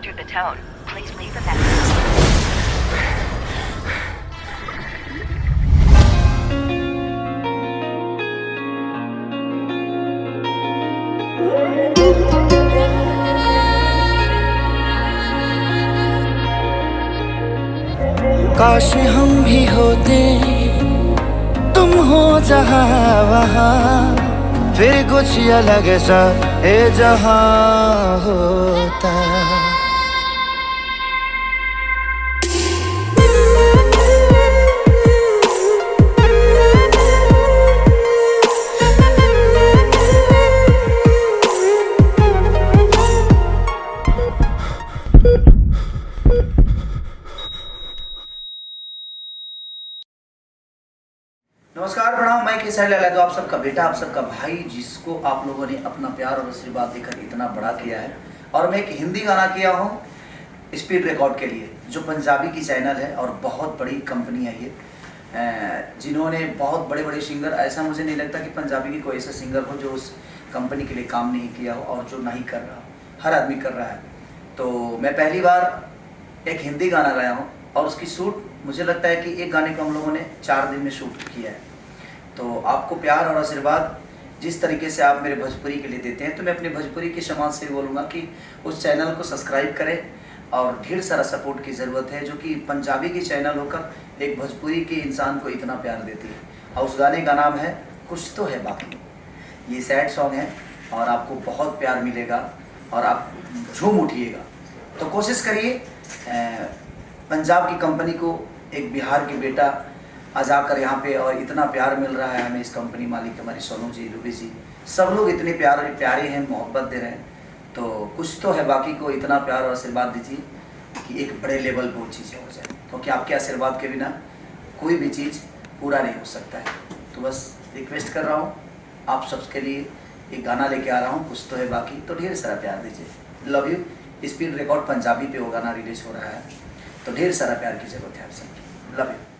After the tone, please leave a message. काश हम भी होते, तुम हो जहाँ वहाँ, फिर कुछ अलग सा ये जहाँ होता। नमस्कार, प्रणाम। मैं केसरी लाल यादव, आप सबका बेटा, आप सबका भाई, जिसको आप लोगों ने अपना प्यार और आशीर्वाद देकर इतना बड़ा किया है। और मैं एक हिंदी गाना किया हूँ स्पीड रिकॉर्ड के लिए, जो पंजाबी की चैनल है और बहुत बड़ी कंपनी है ये, जिन्होंने बहुत बड़े बड़े सिंगर, ऐसा मुझे नहीं लगता कि पंजाबी की कोई ऐसा सिंगर हो जो उस कंपनी के लिए काम नहीं किया हो और जो नहीं कर रहा हो। हर आदमी कर रहा है। तो मैं पहली बार एक हिंदी गाना गाया हूँ और उसकी शूट मुझे लगता है कि एक गाने को हम लोगों ने 4 दिन में शूट किया है। तो आपको प्यार और आशीर्वाद जिस तरीके से आप मेरे भोजपुरी के लिए देते हैं, तो मैं अपने भोजपुरी के समाज से बोलूँगा कि उस चैनल को सब्सक्राइब करें और ढेर सारा सपोर्ट की ज़रूरत है, जो कि पंजाबी की चैनल होकर एक भोजपुरी के इंसान को इतना प्यार देती है। और उस गाने का नाम है कुछ तो है बाकी। ये सैड सॉन्ग है और आपको बहुत प्यार मिलेगा और आप झूम उठिएगा। तो कोशिश करिए, पंजाब की कंपनी को एक बिहार के बेटा आ जाकर यहाँ पे, और इतना प्यार मिल रहा है हमें। इस कंपनी मालिक हमारी सोनू जी, रूबी जी, सब लोग इतने प्यारे हैं, मोहब्बत दे रहे हैं। तो कुछ तो है बाकी को इतना प्यार और आशीर्वाद दीजिए कि एक बड़े लेवल पर वो चीज़ें हो जाए, क्योंकि आपके आशीर्वाद के बिना कोई भी चीज़ पूरा नहीं हो सकता है। तो बस रिक्वेस्ट कर रहा हूँ आप सबके लिए, एक गाना लेके आ रहा हूँ कुछ तो है बाकी। तो ढेर सारा प्यार दीजिए। Love you. Speed record Punjabi पे वो गाना रिलीज हो रहा है, तो ढेर सारा प्यार की ज़रूरत है आप सबकी। Love you.